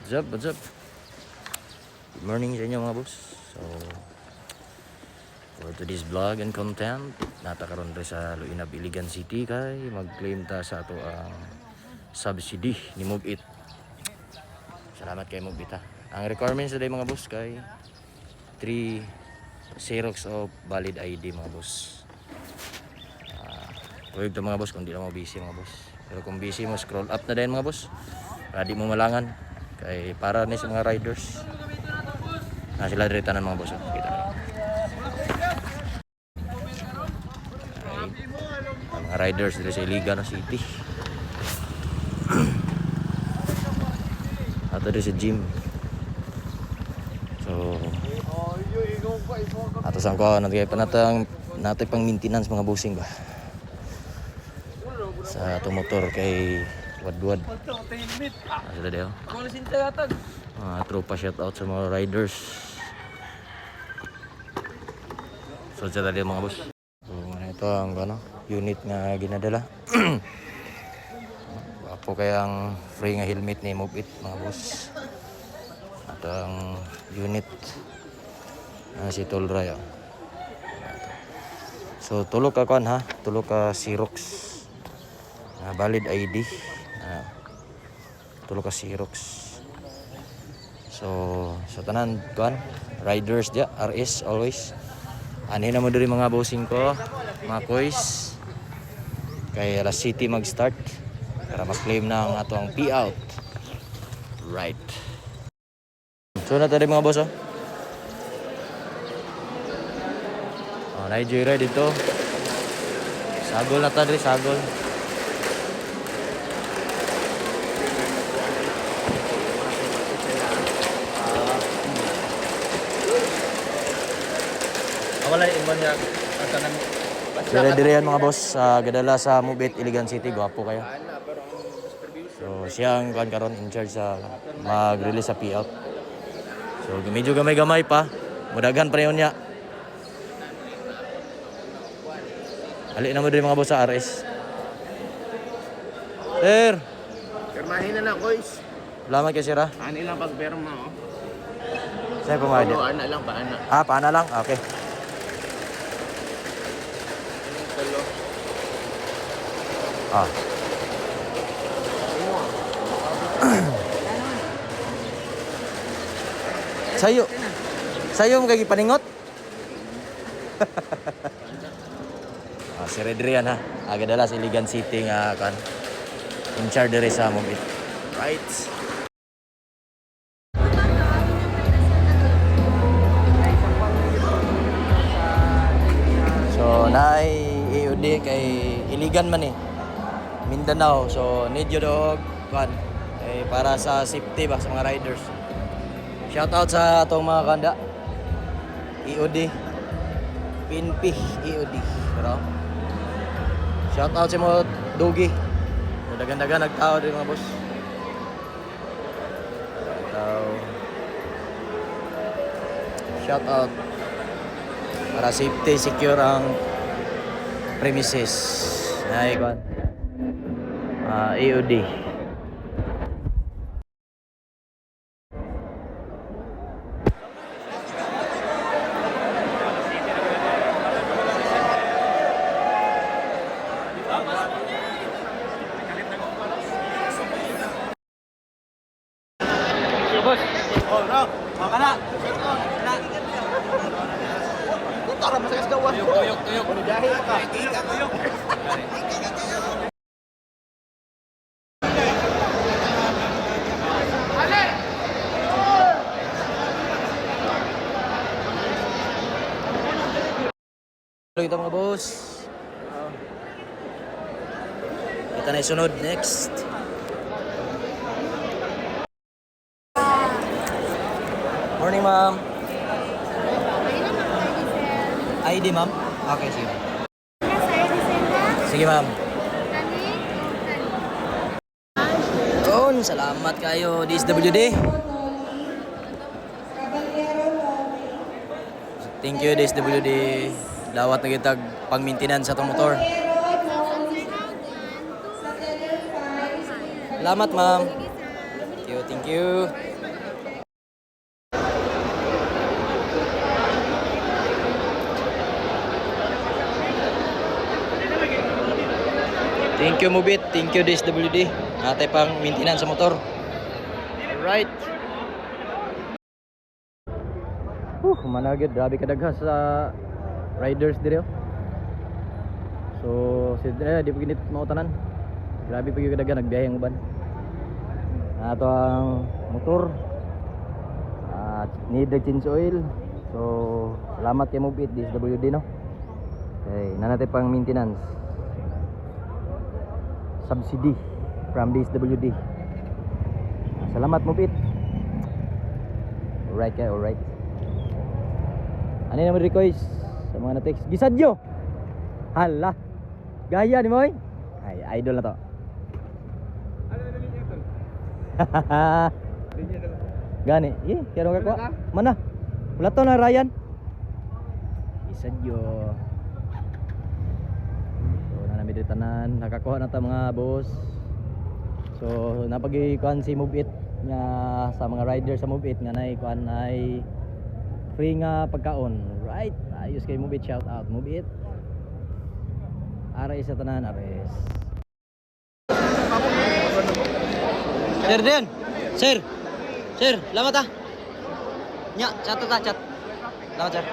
What's up? Good morning sa inyo mga boss. So, for today's vlog and content, natakaroon rin sa Luinab, Iligan City kay mag-claim ta sa ato ang subsidy ni Move It. Salamat kay Move It ha. Ang requirements today mga boss kay 3 Xerox of valid ID mga boss. Huwag ito mga boss kung di lang mo busy mga boss. Pero kung busy mo, scroll up na din mga boss. Para di mo malangan. Kay para ni sa mga riders. Sila diri tanan mga boss. Kita na. Ang mga riders diri sa Iligan City. Ato diri sa gym. So ato sang ko natin pang maintenance mga bossing ba. Sa ato motor kay Wadwad. Sila daw. Tropa shout out sa mga riders. So sa tadi mga boss. So ito ang unit nga ginadala. Apo kayang free nga helmet ni Move It mga boss. At ang unit si Tolray. So tulog ka ha, tulog ka Xerox. Valid ID. Tulog ka Xerox. So sa tanan riders dia RS always. Ani na mo diri mga bossing ko, mga kois. Kay alas city mag-start para ma-claim na ang atong payout. Right. So na tadi mga boss oh. Nigeria dito. Sagol na tadi, sagol. Wala iman niya kanan. Dire-direhan mga boss, gadala sa Move It, Iligan City, gwapo kayo. So siya ang karon in charge sa mag-release sa payout. So medyo gamay-gamay pa, mudagan pa yun niya. Hali na mo din mga boss sa RS. Sir! Pirmahin na lang, boys. Salamat kay sir ha. Ano lang pagperma, oh. Sa'yo pumayad. Ano lang, paana. Paana lang? Okay. Sayo mo kay paningot. Si Redrian ha. Agadala sa Iligan City nga kan. In charge diri sa Move It. Right. So naay EOD kay Iligan man Mindanao. So need you dog kan para sa safety ba sa mga riders. Shout out sa atong mga kanda. EOD. PNP EOD. Pero shout out sa mga dogi. Dagan-dagan nagtao din mga boss. Shout out para safety secure ang premises. Ay kon. EOD. Boss. Oh, no. Maka na. Tara mo sa kasgawan. Tuyok. Jahe ka. Tuyok. Ito mga boss. Kita na isunod next. Morning ma'am. ID ma'am? Okay, sige ma'am. Sige ma'am. Doon, salamat kayo DSWD. Thank you DSWD. Dawat na kitag pang-maintenance sa itong motor. Salamat ma'am. Cute. thank you. Thank you Mubit, thank you DSWD. Natay pang maintenance sa motor. Alright. Managid, grabe kadagha sa riders diri. So, di pa ginit mautanan. Grabe pa gyud kadagha nagbiyahe ang uban. Ato ang motor. Need the change oil. So, salamat kay Mubit DSWD no. Okay, nanate pang maintenance. Subsidy from DSWD. Salamat Mubit. Alright kay, alright. Ano naman request sa mga na-text? Gisadyo! Hala! Gaya ni Moy? Ay, idol na to. Ano na linya to? Linya to. Gani, kaya ka kuha. Mana? Wala to na Ryan. Gisadyo. So, nanami tanan, nakakuha na ta mga boss. So, napag-ikuan si Move It nga sa mga rider sa Move It nga naikuan ay free nga pagkaon. Right? Ayos kay Move It, shout out Move It. Ares sa tanan, Ares. Sir din. Sir. Sir, lamat ah. Nya, chat ta chat. Lamat sir.